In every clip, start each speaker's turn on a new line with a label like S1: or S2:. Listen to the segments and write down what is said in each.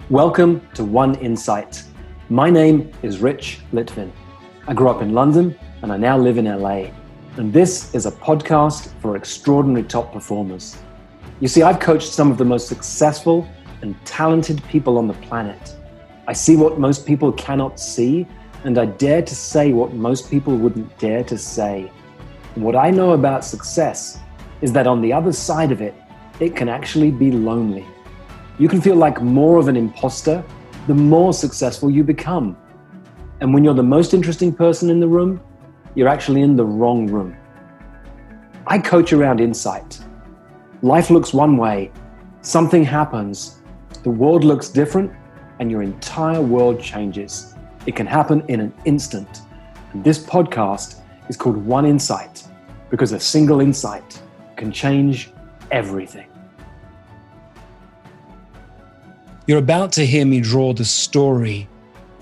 S1: Welcome to One Insight. My name is Litvin. I grew up in London and I now live in LA. And this is a podcast for extraordinary top performers. You see, I've coached some of the most successful and talented people on the planet. I see what most people cannot see, and I dare to say what most people wouldn't dare to say. And what I know about success is that on the other side of it, it can actually be lonely. You can feel like more of an imposter the more successful you become. And when you're the most interesting person in the room, you're actually in the wrong room. I coach around insight. Life looks one way, something happens, the world looks different, and your entire world changes. It can happen in an instant. And this podcast is called One Insight because a single insight can change everything.
S2: You're about to hear me draw the story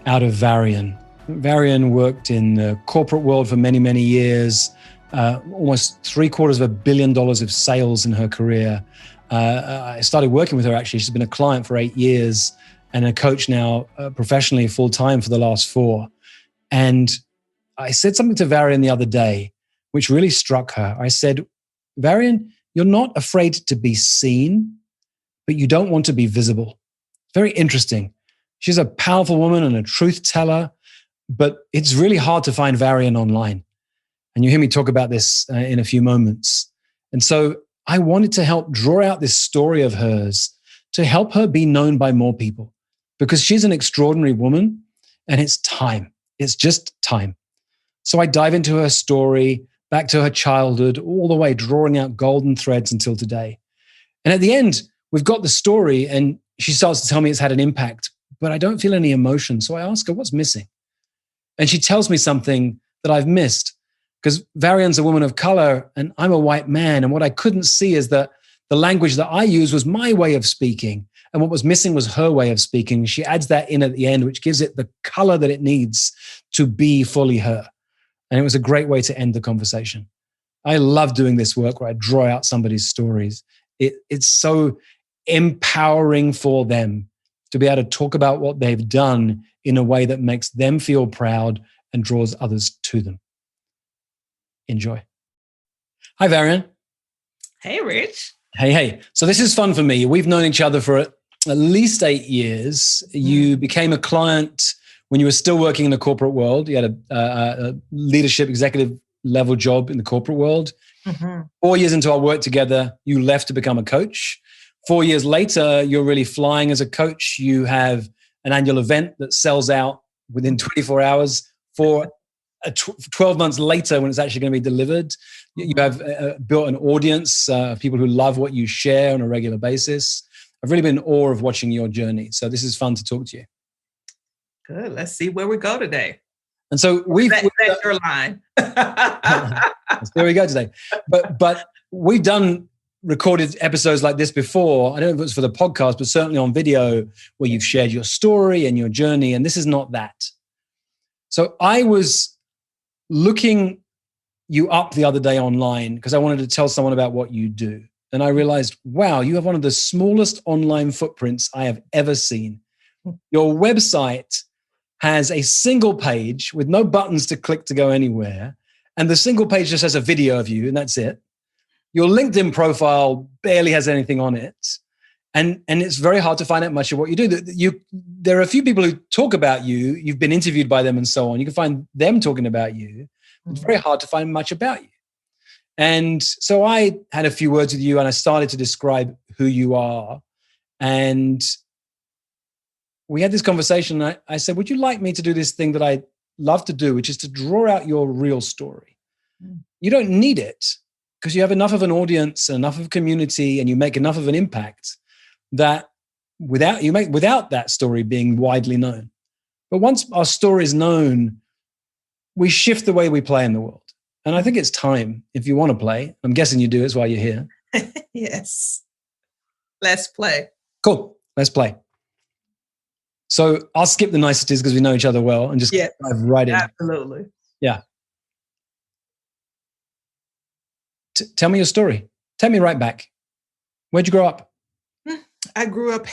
S2: out of Varian. Varian worked in the corporate world for many, many years, almost $750 million of sales in her career. I started working with her, actually. She's been a client for 8 years and a coach now professionally full-time for the last 4. And I said something to Varian the other day, which really struck her. I said, Varian, you're not afraid to be seen, but you don't want to be visible. Very interesting. She's a powerful woman and a truth teller, but it's really hard to find Varian online. And you hear me talk about this in a few moments. And so I wanted to help draw out this story of hers to help her be known by more people because she's an extraordinary woman and it's time. It's just time. So I dive into her story, back to her childhood, all the way drawing out golden threads until today. And at the end, we've got the story and she starts to tell me it's had an impact, but I don't feel any emotion. So I ask her, what's missing? And she tells me something that I've missed because Varian's a woman of color and I'm a white man. And what I couldn't see is that the language that I use was my way of speaking. And what was missing was her way of speaking. She adds that in at the end, which gives it the color that it needs to be fully her. And it was a great way to end the conversation. I love doing this work where I draw out somebody's stories. It's so empowering for them to be able to talk about what they've done in a way that makes them feel proud and draws others to them. Enjoy. Hi, Varian.
S3: Hey, Rich.
S2: Hey. So this is fun for me. We've known each other for at least 8 years. You became a client when you were still working in the corporate world. You had a leadership executive level job in the corporate world. 4 years into our work together, you left to become a coach. 4 years later, you're really flying as a coach. You have an annual event that sells out within 24 hours. For 12 months later, when it's actually going to be delivered, you have built an audience of people who love what you share on a regular basis. I've really been in awe of watching your journey. So this is fun to talk to you.
S3: Good. Let's see where we go today.
S2: And so
S3: that's your line.
S2: There we go today. But we've done recorded episodes like this before. I don't know if it was for the podcast, but certainly on video where you've shared your story and your journey. And this is not that. So I was looking you up the other day online because I wanted to tell someone about what you do. And I realized, wow, you have one of the smallest online footprints I have ever seen. Your website has a single page with no buttons to click to go anywhere. And the single page just has a video of you and that's it. Your LinkedIn profile barely has anything on it. And it's very hard to find out much of what you do. There are a few people who talk about you. You've been interviewed by them and so on. You can find them talking about you. It's very hard to find much about you. And so I had a few words with you and I started to describe who you are. And we had this conversation. I said, would you like me to do this thing that I love to do, which is to draw out your real story? You don't need it because you have enough of an audience, enough of a community, and you make enough of an impact that without that story being widely known. But once our story is known, we shift the way we play in the world. And I think it's time if you want to play. I'm guessing you do. It's why you're here.
S3: Yes. Let's play.
S2: Cool. Let's play. So I'll skip the niceties because we know each other well and just dive right in.
S3: Absolutely.
S2: Yeah. Tell me your story. Take me right back. Where'd you grow up?
S3: I grew up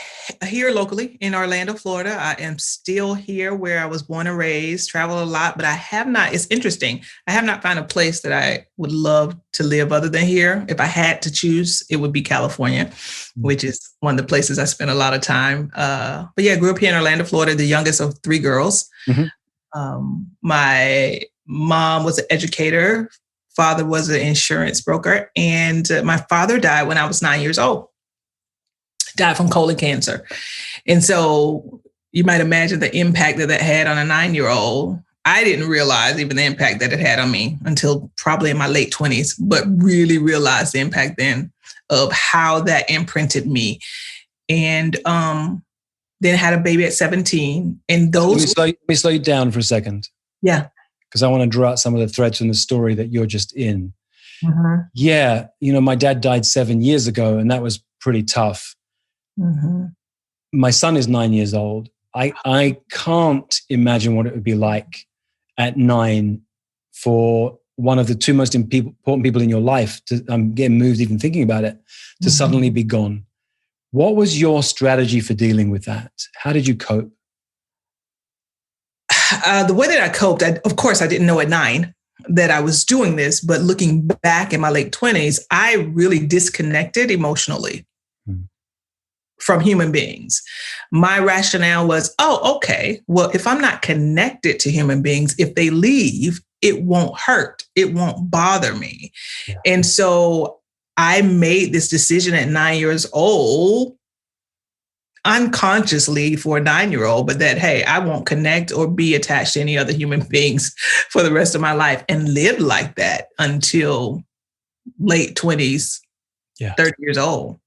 S3: here locally in Orlando, Florida. I am still here where I was born and raised, travel a lot, but I have not, it's interesting. I have not found a place that I would love to live other than here. If I had to choose, it would be California, which is one of the places I spent a lot of time. But yeah, I grew up here in Orlando, Florida, the youngest of three girls. My mom was an educator. Father was an insurance broker. And my father died when I was 9 years old. Died from colon cancer. And so you might imagine the impact that had on a 9-year-old. I didn't realize even the impact that it had on me until probably in my late 20s, but really realized the impact then of how that imprinted me. And then had a baby at 17. And those...
S2: Let me slow you down for a second.
S3: Yeah.
S2: Because I want to draw out some of the threads from the story that you're just in. Yeah. My dad died 7 years ago, and that was pretty tough. My son is 9 years old. I can't imagine what it would be like at 9 for one of the two most important people in your life to, I'm getting moved even thinking about it, to suddenly be gone. What was your strategy for dealing with that? How did you cope?
S3: The way that I coped, of course, I didn't know at 9 that I was doing this, but looking back in my late 20s, I really disconnected emotionally from human beings. My rationale was, okay, well, if I'm not connected to human beings, if they leave, it won't hurt. It won't bother me. Yeah. And so I made this decision at 9 years old, unconsciously for a 9-year-old, but that, hey, I won't connect or be attached to any other human beings for the rest of my life, and lived like that until late 20s, 30 years old.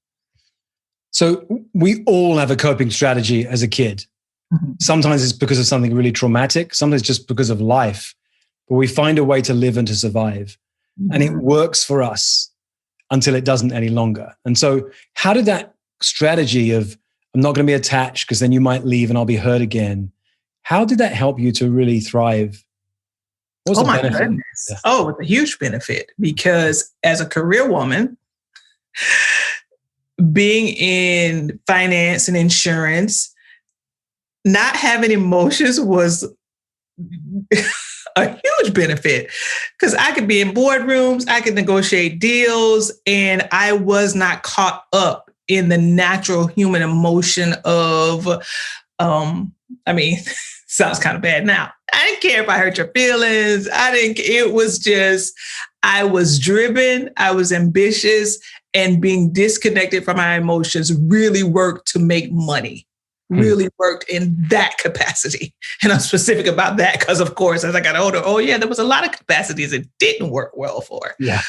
S2: So we all have a coping strategy as a kid. Sometimes it's because of something really traumatic, sometimes just because of life, but we find a way to live and to survive. And it works for us until it doesn't any longer. And so how did that strategy of, I'm not going to be attached because then you might leave and I'll be hurt again, how did that help you to really thrive? What was the benefit?
S3: Goodness. Yeah. Oh, it was a huge benefit, because as a career woman, being in finance and insurance, not having emotions was a huge benefit, because I could be in boardrooms, I could negotiate deals, and I was not caught up in the natural human emotion of, sounds kind of bad now. I didn't care if I hurt your feelings. It was just, I was driven, I was ambitious, and being disconnected from my emotions really worked to make money, really worked in that capacity. And I'm specific about that because, of course, as I got older, there was a lot of capacities it didn't work well for.
S2: Yeah.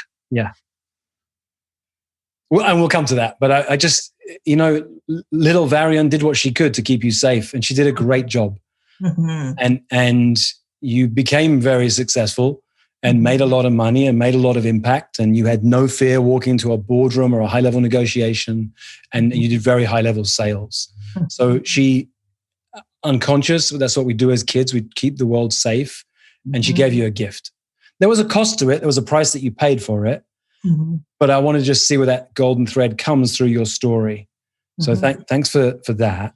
S2: Well, and we'll come to that. But I just, little Varian did what she could to keep you safe, and she did a great job. And you became very successful and made a lot of money and made a lot of impact, and you had no fear walking into a boardroom or a high-level negotiation, and you did very high-level sales. So she, unconscious, that's what we do as kids, we keep the world safe, and she gave you a gift. There was a cost to it. There was a price that you paid for it. But I want to just see where that golden thread comes through your story. So thanks for that.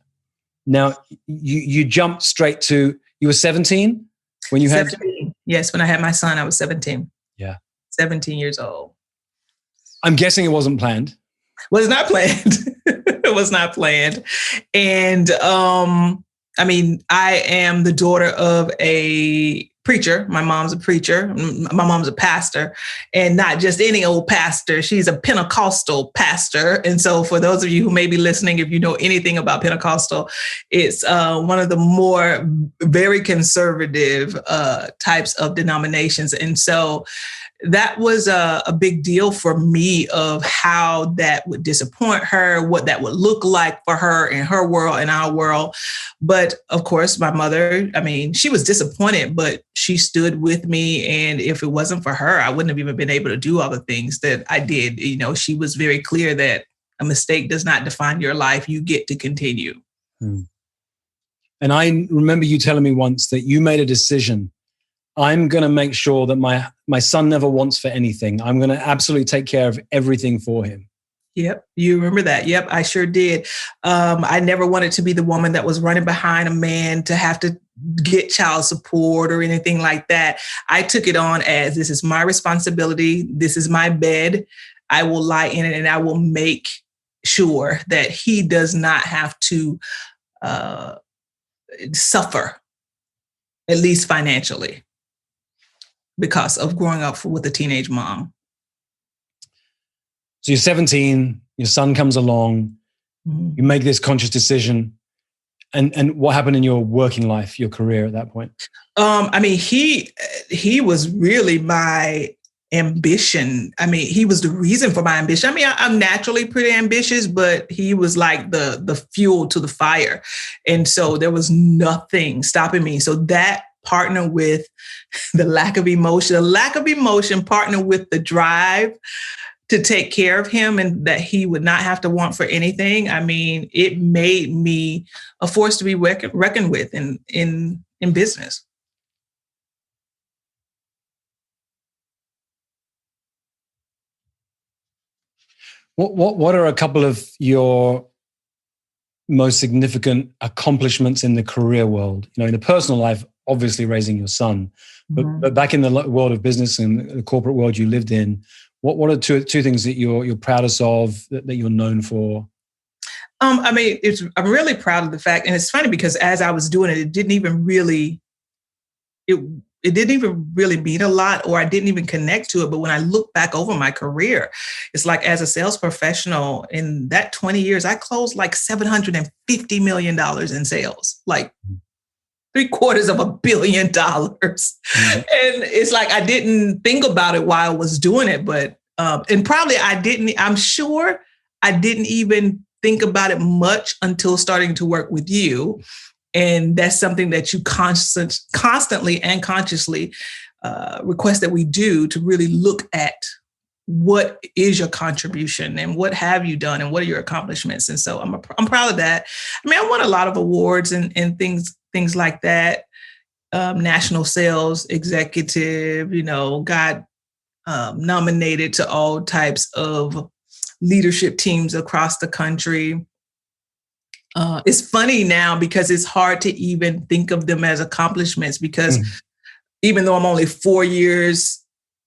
S2: Now, you jumped straight to, you were 17 when you
S3: 17.
S2: had...
S3: Yes, when I had my son, I was 17.
S2: Yeah.
S3: 17 years old.
S2: I'm guessing it wasn't planned.
S3: Was not planned. It was not planned. And I am the daughter of a preacher. My mom's a preacher. My mom's a pastor, and not just any old pastor. She's a Pentecostal pastor. And so for those of you who may be listening, if you know anything about Pentecostal, it's one of the more very conservative types of denominations. And so that was a big deal for me, of how that would disappoint her, what that would look like for her in her world and our world. But of course, my mother, she was disappointed, but she stood with me. And if it wasn't for her, I wouldn't have even been able to do all the things that I did. She was very clear that a mistake does not define your life. You get to continue.
S2: And I remember you telling me once that you made a decision. I'm going to make sure that my son never wants for anything. I'm going to absolutely take care of everything for him.
S3: Yep. You remember that? Yep. I sure did. I never wanted to be the woman that was running behind a man to have to get child support or anything like that. I took it on as this is my responsibility. This is my bed. I will lie in it and I will make sure that he does not have to suffer, at least financially, because of growing up with a teenage mom.
S2: So you're 17, your son comes along, you make this conscious decision. And what happened in your working life, your career at that point?
S3: I mean, he was really my ambition. I mean, he was the reason for my ambition. I mean, I'm naturally pretty ambitious, but he was like the fuel to the fire. And so there was nothing stopping me. So that partnered with the lack of emotion partnered with the drive to take care of him and that he would not have to want for anything. I mean, it made me a force to be reckoned with in business.
S2: What are a couple of your most significant accomplishments in the career world? You know, in the personal life, obviously raising your son, but back in the world of business and the corporate world you lived in, what are two things that you're proudest of that you're known for?
S3: I mean, I'm really proud of the fact, and it's funny because as I was doing it, it didn't even really mean a lot, or I didn't even connect to it. But when I look back over my career, it's like as a sales professional in that 20 years, I closed like $750 million in sales, like $750 million. Mm-hmm. And it's like, I didn't think about it while I was doing it, but, and probably I'm sure I didn't even think about it much until starting to work with you. And that's something that you constantly and consciously request that we do, to really look at what is your contribution and what have you done and what are your accomplishments. And so I'm proud of that. I mean, I won a lot of awards and things like that. National sales executive, got nominated to all types of leadership teams across the country. It's funny now because it's hard to even think of them as accomplishments, because even though I'm only 4 years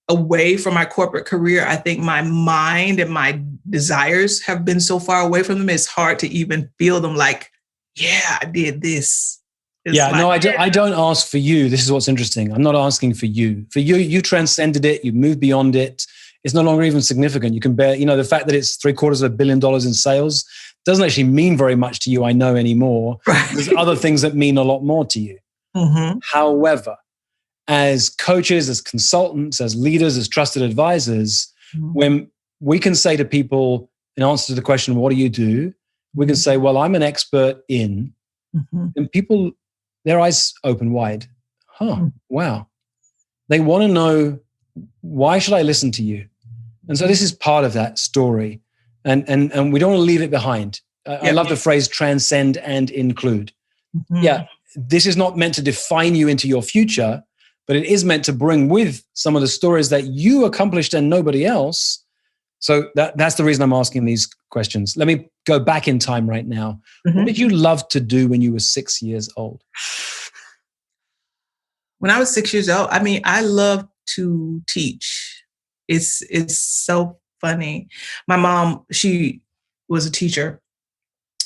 S3: away from my corporate career, I think my mind and my desires have been so far away from them. It's hard to even feel them like, yeah, I did this.
S2: I don't ask for you. This is what's interesting. I'm not asking for you. For you, you transcended it. You moved beyond it. It's no longer even significant. You can bear, the fact that it's $750 million in sales doesn't actually mean very much to you, I know, anymore. Right. There's other things that mean a lot more to you. Mm-hmm. However, as coaches, as consultants, as leaders, as trusted advisors, when we can say to people, in answer to the question, what do you do? We can say, well, I'm an expert in, and people, their eyes open wide. Wow. They want to know, why should I listen to you? And so this is part of that story. And we don't want to leave it behind. I love the phrase transcend and include. Yeah, this is not meant to define you into your future, but it is meant to bring with some of the stories that you accomplished and nobody else. So that's the reason I'm asking these questions. Let me go back in time right now. What did you love to do when you were 6 years old?
S3: When I was 6 years old, I mean, I loved to teach. It's so funny. My mom, she was a teacher.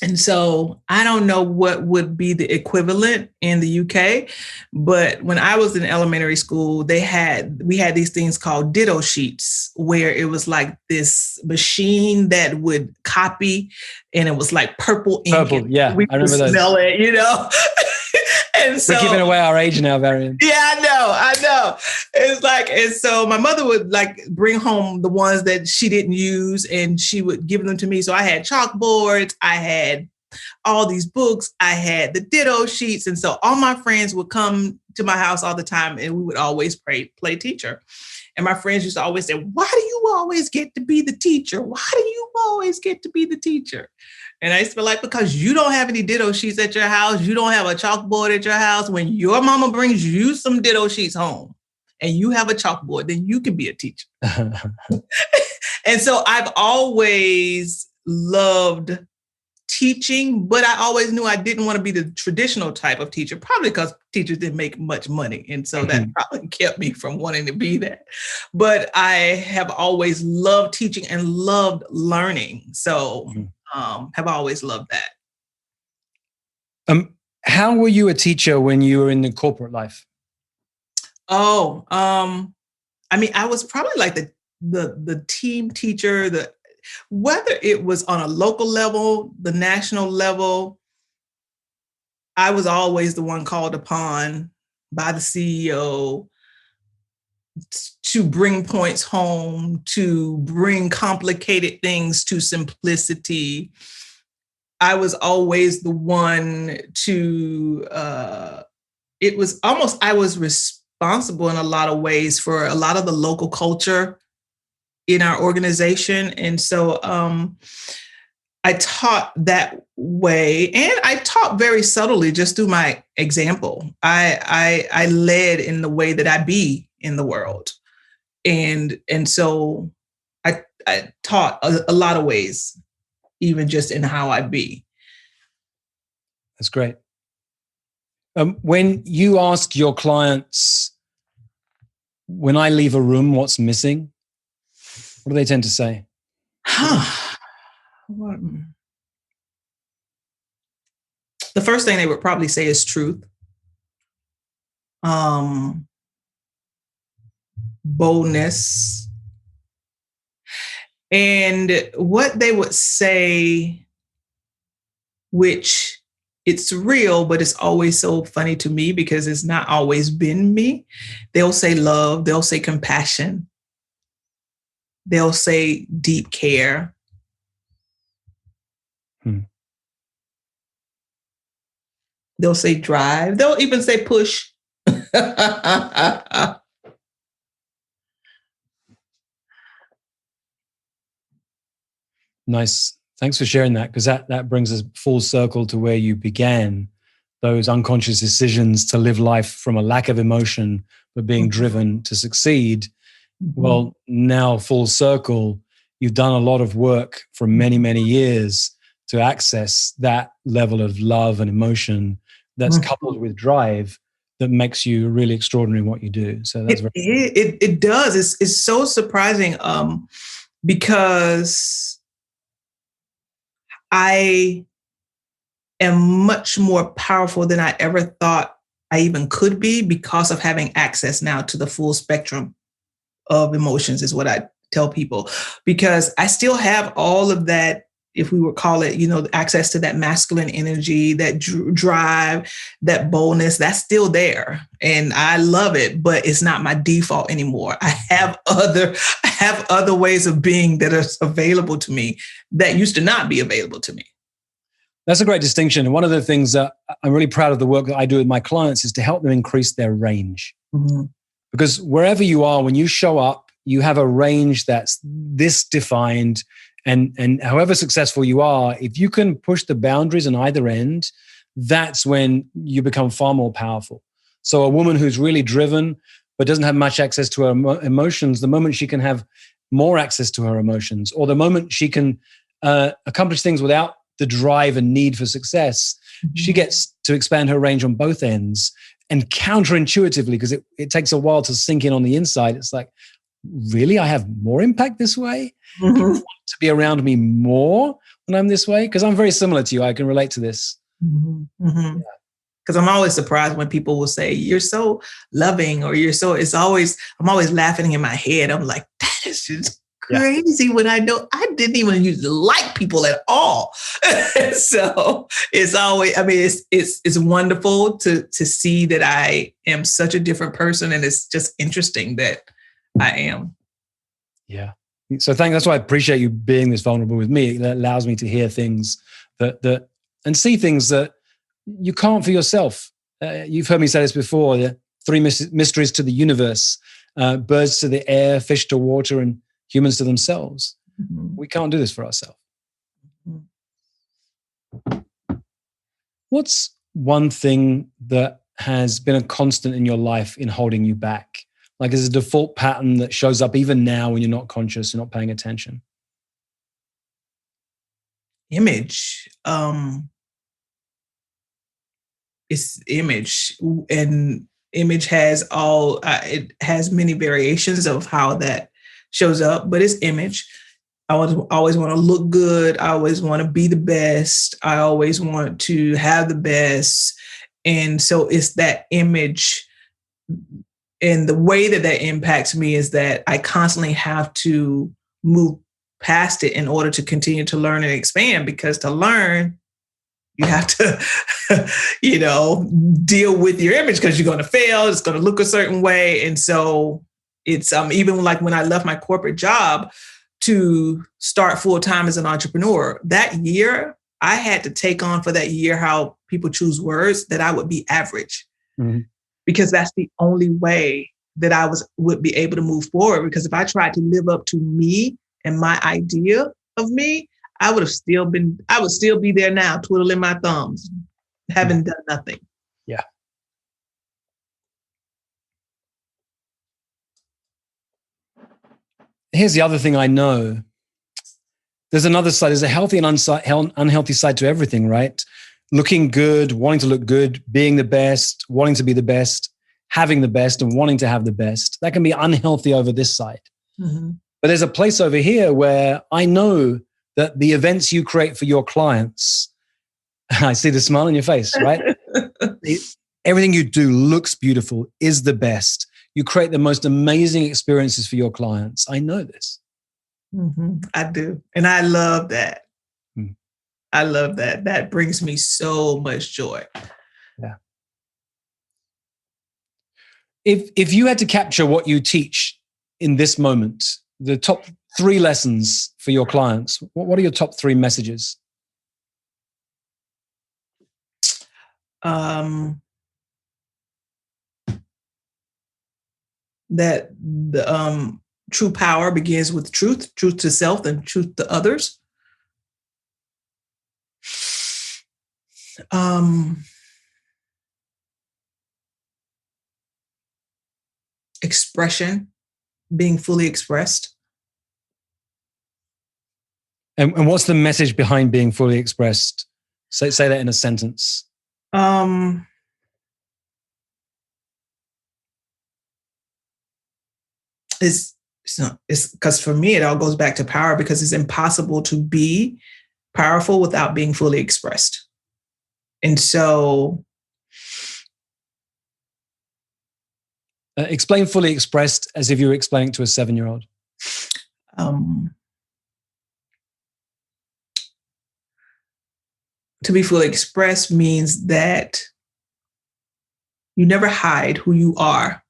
S3: And so I don't know what would be the equivalent in the UK, but when I was in elementary school, we had these things called ditto sheets, where it was like this machine that would copy, and it was like purple ink.
S2: Purple, yeah,
S3: we
S2: I remember those.
S3: Smell it, And so,
S2: we're giving away our age now, Varian.
S3: Yeah, I know. It's like, and so my mother would like bring home the ones that she didn't use, and she would give them to me. So I had chalkboards, I had all these books, I had the ditto sheets. And so all my friends would come to my house all the time, and we would always play teacher. And my friends used to always say, why do you always get to be the teacher? Why do you always get to be the teacher? And I used to be like, because you don't have any ditto sheets at your house. You don't have a chalkboard at your house. When your mama brings you some ditto sheets home and you have a chalkboard, then you can be a teacher. And so I've always loved teaching, but I always knew I didn't want to be the traditional type of teacher, probably because teachers didn't make much money. And so that probably kept me from wanting to be that. But I have always loved teaching and loved learning. So have always loved that.
S2: How were you a teacher when you were in the corporate life?
S3: Oh, I mean, I was probably like the team teacher, whether it was on a local level, the national level, I was always the one called upon by the CEO to bring points home, to bring complicated things to simplicity. I was always the one it was almost, I was responsible in a lot of ways for a lot of the local culture in our organization. And so I taught that way, and I taught very subtly just through my example. I led in the way that I be in the world. And so I taught a lot of ways, even just in how I be.
S2: That's great. When you ask your clients, when I leave a room, what's missing? What do they tend to say?
S3: The first thing they would probably say is truth. Boldness. And what they would say, which it's real, but it's always so funny to me because it's not always been me. They'll say love. They'll say compassion. They'll say deep care. They'll say drive. They'll even say push.
S2: Nice. Thanks for sharing that, because that brings us full circle to where you began, those unconscious decisions to live life from a lack of emotion, but being driven to succeed. Well, now full circle, you've done a lot of work for many, many years to access that level of love and emotion that's coupled with drive that makes you really extraordinary in what you do. So that's
S3: it does. It's so surprising because I am much more powerful than I ever thought I even could be because of having access now to the full spectrum of emotions, is what I tell people. Because I still have all of that, if we would call it, access to that masculine energy, that drive, that boldness, that's still there. And I love it, but it's not my default anymore. I have other ways of being that are available to me that used to not be available to me.
S2: That's a great distinction. And one of the things that I'm really proud of the work that I do with my clients is to help them increase their range. Because wherever you are, when you show up, you have a range that's this defined. And however successful you are, if you can push the boundaries on either end, that's when you become far more powerful. So a woman who's really driven, but doesn't have much access to her emotions, the moment she can have more access to her emotions, or the moment she can accomplish things without the drive and need for success, she gets to expand her range on both ends. And counterintuitively, because it takes a while to sink in on the inside, it's like, really, I have more impact this way? People want to be around me more when I'm this way? Because I'm very similar to you. I can relate to this.
S3: Because I'm always surprised when people will say, you're so loving, or I'm always laughing in my head. I'm like, that is just crazy when I know I didn't even used to like people at all. So it's always, it's wonderful to see that I am such a different person. And it's just interesting that I am.
S2: Yeah. So that's why I appreciate you being this vulnerable with me. That allows me to hear things that and see things that you can't for yourself. You've heard me say this before, the three mysteries to the universe, birds to the air, fish to water, and humans to themselves. We can't do this for ourselves. What's one thing that has been a constant in your life in holding you back? Like there's a default pattern that shows up even now when you're not conscious, you're not paying attention.
S3: Image. It's image, and image has it has many variations of how that shows up, but it's image. I always want to look good. I always want to be the best. I always want to have the best. And so it's that image. And the way that impacts me is that I constantly have to move past it in order to continue to learn and expand, because to learn, you have to, deal with your image, because you're going to fail. It's going to look a certain way. And so it's even like when I left my corporate job to start full time as an entrepreneur, that year I had to take on for that year how people choose words, that I would be average, because that's the only way that I would be able to move forward. Because if I tried to live up to me and my idea of me, I would still be there now, twiddling my thumbs, having done nothing.
S2: Yeah. Here's the other thing I know. There's another side. There's a healthy and unhealthy side to everything, right? Looking good, wanting to look good, being the best, wanting to be the best, having the best, and wanting to have the best. That can be unhealthy over this side. Mm-hmm. But there's a place over here where I know that the events you create for your clients, I see the smile on your face, right? Everything you do looks beautiful, is the best. You create the most amazing experiences for your clients. I know this.
S3: Mm-hmm. I do. And I love that. I love that. That brings me so much joy.
S2: Yeah. If you had to capture what you teach in this moment, the top 3 lessons for your clients, what are your top 3 messages?
S3: That the true power begins with truth to self and truth to others. Expression, being fully expressed.
S2: And what's the message behind being fully expressed? Say that in a sentence.
S3: It's because for me, it all goes back to power, because it's impossible to be powerful without being fully expressed. And so
S2: explain fully expressed as if you were explaining to a 7-year-old.
S3: To be fully expressed means that you never hide who you are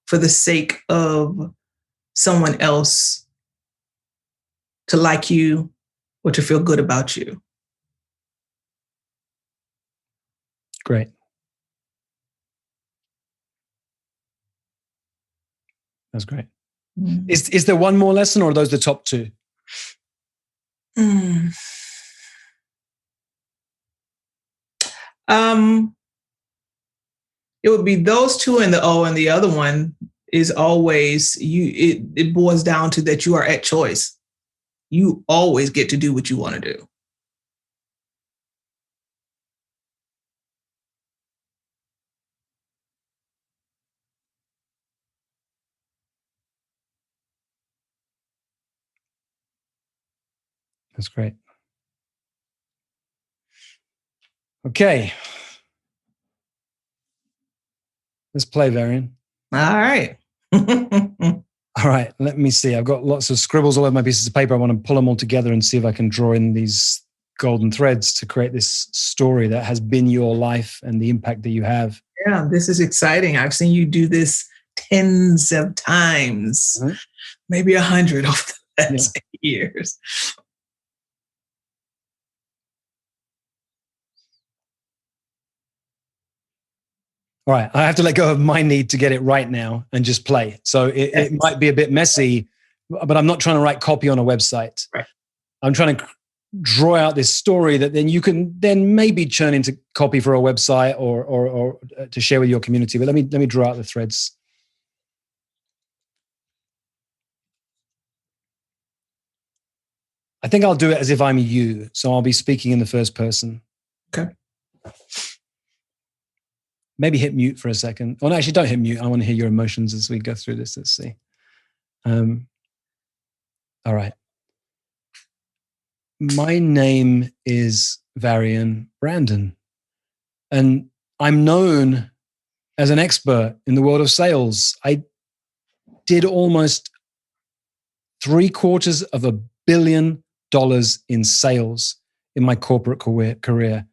S3: for the sake of someone else to like you or to feel good about you.
S2: Great. That's great. Mm-hmm. Is there one more lesson, or are those the top 2?
S3: It would be those 2, and the other one is always it boils down to that you are at choice. You always get to do what you want to do.
S2: That's great. Okay. Let's play, Varian.
S3: All right.
S2: All right. Let me see. I've got lots of scribbles all over my pieces of paper. I want to pull them all together and see if I can draw in these golden threads to create this story that has been your life and the impact that you have.
S3: Yeah, this is exciting. I've seen you do this tens of times, maybe 100 over the last years.
S2: All right, I have to let go of my need to get it right now and just play. So it might be a bit messy, but I'm not trying to write copy on a website.
S3: Right.
S2: I'm trying to draw out this story that then you can then maybe churn into copy for a website or to share with your community. But let me draw out the threads. I think I'll do it as if I'm you. So I'll be speaking in the first person.
S3: Okay.
S2: Maybe hit mute for a second. Oh, no, actually, don't hit mute. I want to hear your emotions as we go through this. Let's see. All right. My name is Varian Brandon, and I'm known as an expert in the world of sales. I did almost $750 million in sales in my corporate career.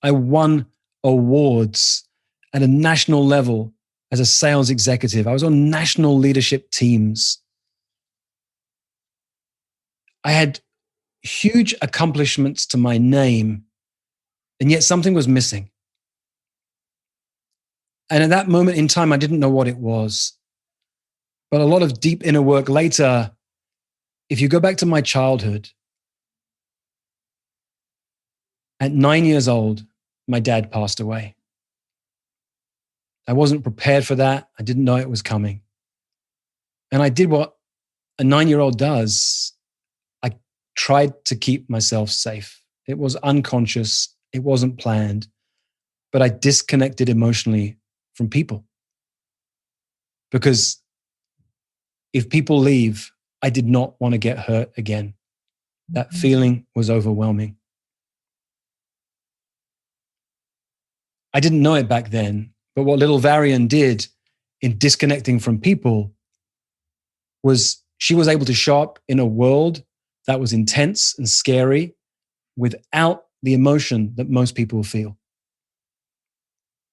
S2: I won awards at a national level as a sales executive. I was on national leadership teams. I had huge accomplishments to my name, and yet something was missing. And at that moment in time, I didn't know what it was. But a lot of deep inner work later, if you go back to my childhood, at 9 years old, my dad passed away. I wasn't prepared for that. I didn't know it was coming. And I did what a 9-year-old does. I tried to keep myself safe. It was unconscious. It wasn't planned. But I disconnected emotionally from people. Because if people leave, I did not want to get hurt again. That feeling was overwhelming. I didn't know it back then, but what little Varian did in disconnecting from people was she was able to show up in a world that was intense and scary without the emotion that most people feel.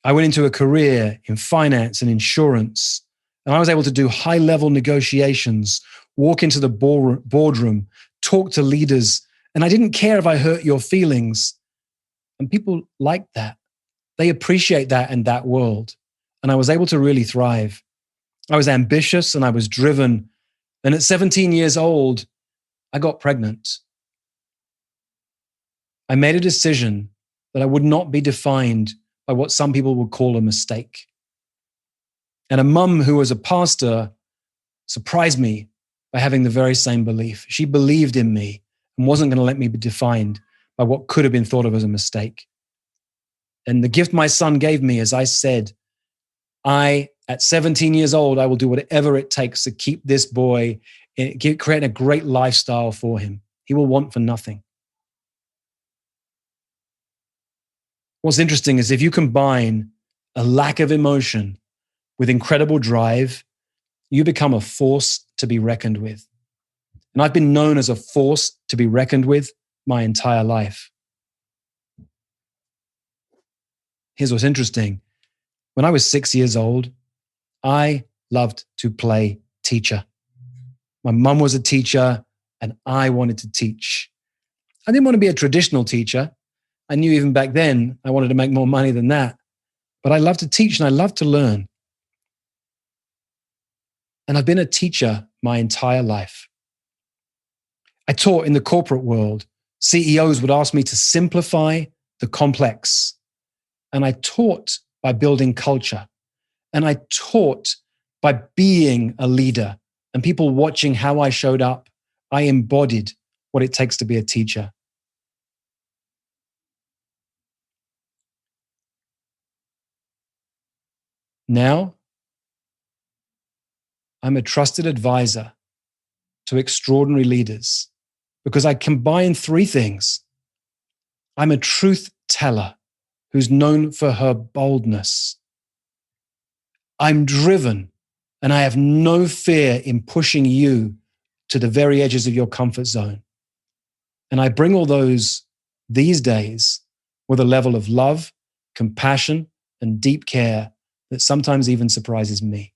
S2: I went into a career in finance and insurance, and I was able to do high-level negotiations, walk into the boardroom, talk to leaders, and I didn't care if I hurt your feelings. And people liked that. They appreciate that in that world. And I was able to really thrive. I was ambitious and I was driven. And at 17 years old, I got pregnant. I made a decision that I would not be defined by what some people would call a mistake. And a mum who was a pastor surprised me by having the very same belief. She believed in me and wasn't going to let me be defined by what could have been thought of as a mistake. And the gift my son gave me, as I said, at 17 years old, I will do whatever it takes to keep this boy, create a great lifestyle for him. He will want for nothing. What's interesting is if you combine a lack of emotion with incredible drive, you become a force to be reckoned with. And I've been known as a force to be reckoned with my entire life. Here's what's interesting. When I was 6 years old, I loved to play teacher. My mum was a teacher and I wanted to teach. I didn't want to be a traditional teacher. I knew even back then I wanted to make more money than that. But I love to teach and I love to learn. And I've been a teacher my entire life. I taught in the corporate world. CEOs would ask me to simplify the complex. And I taught by building culture. And I taught by being a leader. And people watching how I showed up, I embodied what it takes to be a teacher. Now, I'm a trusted advisor to extraordinary leaders because I combine three things. I'm a truth teller who's known for her boldness. I'm driven and I have no fear in pushing you to the very edges of your comfort zone. And I bring all those these days with a level of love, compassion, and deep care that sometimes even surprises me.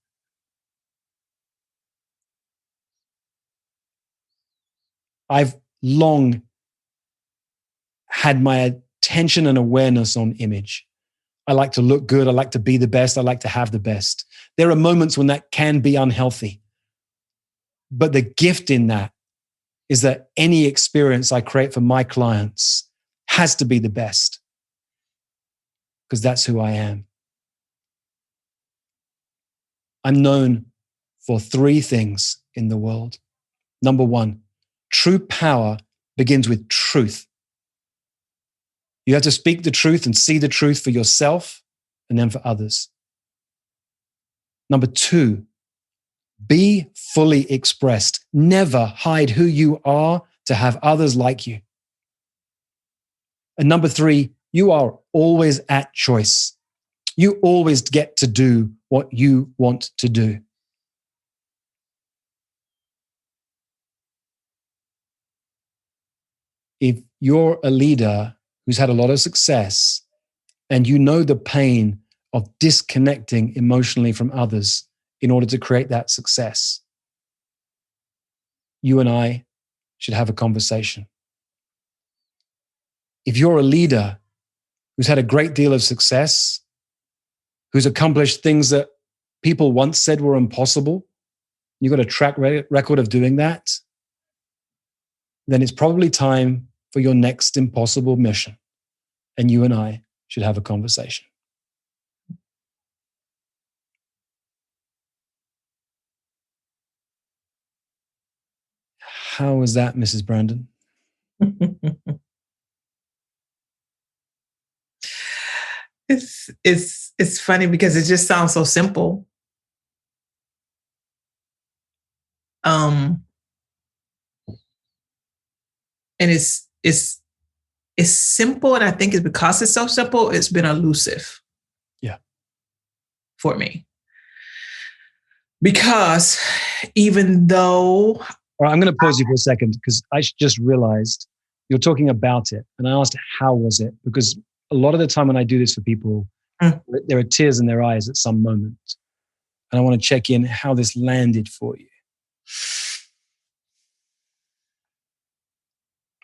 S2: I've long had my attention and awareness on image. I like to look good. I like to be the best. I like to have the best. There are moments when that can be unhealthy. But the gift in that is that any experience I create for my clients has to be the best, because that's who I am. I'm known for 3 things in the world. Number 1, true power begins with truth. You have to speak the truth and see the truth for yourself and then for others. Number 2, be fully expressed. Never hide who you are to have others like you. And number 3, you are always at choice. You always get to do what you want to do. If you're a leader who's had a lot of success and you know the pain of disconnecting emotionally from others in order to create that success, you and I should have a conversation. If you're a leader who's had a great deal of success, who's accomplished things that people once said were impossible, you've got a track record of doing that, then it's probably time for your next impossible mission. And you and I should have a conversation. How was that, Mrs. Brandon?
S3: It's funny because it just sounds so simple. And it's simple, and I think it's because it's so simple, it's been elusive.
S2: Yeah.
S3: For me. Because even though...
S2: All right, I'm going to pause you for a second because I just realized you're talking about it. And I asked, how was it? Because a lot of the time when I do this for people, there are tears in their eyes at some moment. And I want to check in how this landed for you.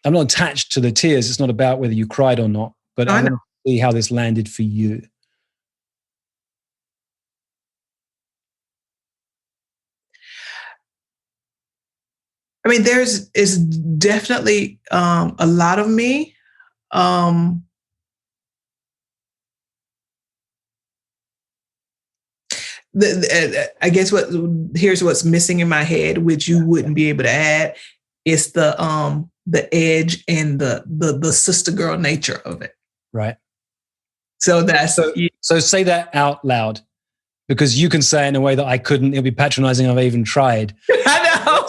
S2: I'm not attached to the tears. It's not about whether you cried or not, but I want to see how this landed for you.
S3: I mean, is definitely a lot of me. I guess here's what's missing in my head, which you wouldn't be able to add, is the edge and the sister girl nature of it.
S2: Right.
S3: So
S2: so say that out loud, because you can say it in a way that I couldn't. It'll be patronizing if I even tried.
S3: I know.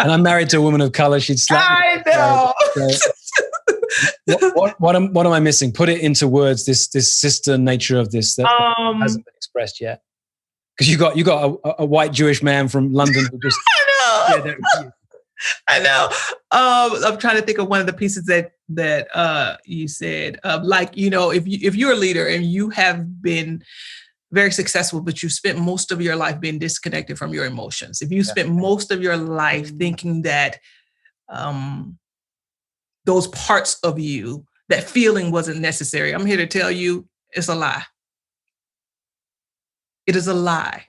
S2: And I'm married to a woman of color. She'd slap me.
S3: I
S2: know. What am I missing? Put it into words. This sister nature of this that hasn't been expressed yet. Because you got a white Jewish man from London who just.
S3: I know. I know. I'm trying to think of one of the pieces that you said. Like, you know, if you're a leader and you have been very successful, but you spent most of your life being disconnected from your emotions. If you spent most of your life thinking that those parts of you, that feeling wasn't necessary, I'm here to tell you it's a lie. It is a lie.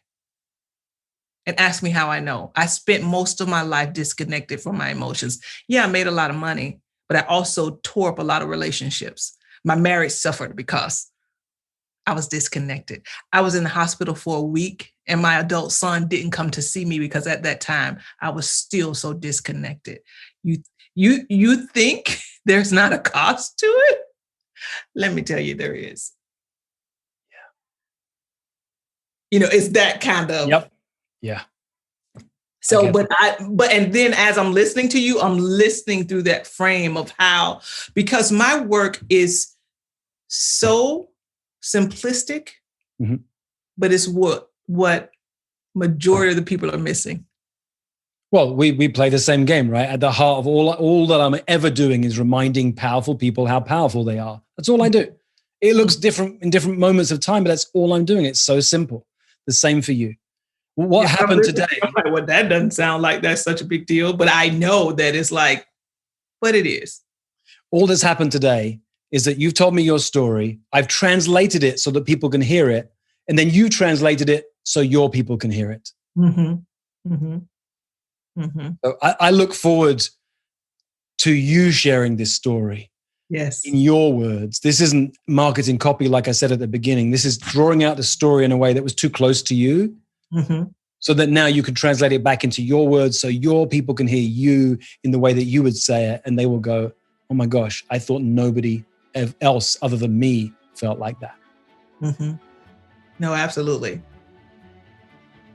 S3: And ask me how I know. I spent most of my life disconnected from my emotions. Yeah, I made a lot of money, but I also tore up a lot of relationships. My marriage suffered because I was disconnected. I was in the hospital for a week and my adult son didn't come to see me because at that time I was still so disconnected. You think there's not a cost to it? Let me tell you, there is.
S2: Yeah.
S3: You know, it's that kind of.
S2: Yep. Yeah.
S3: So, and then as I'm listening to you, I'm listening through that frame of how, because my work is so simplistic, but it's what majority of the people are missing.
S2: Well, we play the same game, right? At the heart of all that I'm ever doing is reminding powerful people how powerful they are. That's all I do. It looks different in different moments of time, but that's all I'm doing. It's so simple. The same for you. What happened today?
S3: Well, that doesn't sound like that's such a big deal, but I know that it's like what it is.
S2: All that's happened today is that you've told me your story. I've translated it so that people can hear it. And then you translated it so your people can hear it.
S3: Mm-hmm.
S2: So I look forward to you sharing this story.
S3: Yes.
S2: In your words. This isn't marketing copy, like I said at the beginning. This is drawing out the story in a way that was too close to you, so that now you can translate it back into your words, so your people can hear you in the way that you would say it, and they will go, oh my gosh, I thought nobody else other than me felt like that.
S3: No, absolutely.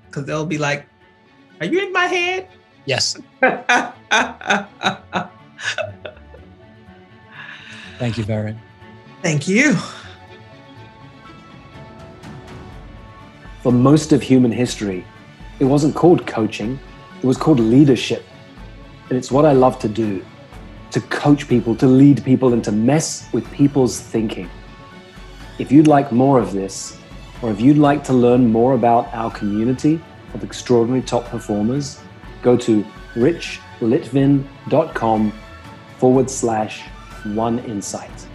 S3: Because they'll be like, are you in my head?
S2: Yes. Thank you, Varian.
S3: Thank you.
S1: For most of human history, it wasn't called coaching, it was called leadership. And it's what I love to do, to coach people, to lead people, and to mess with people's thinking. If you'd like more of this, or if you'd like to learn more about our community of extraordinary top performers, go to richlitvin.com/one insight.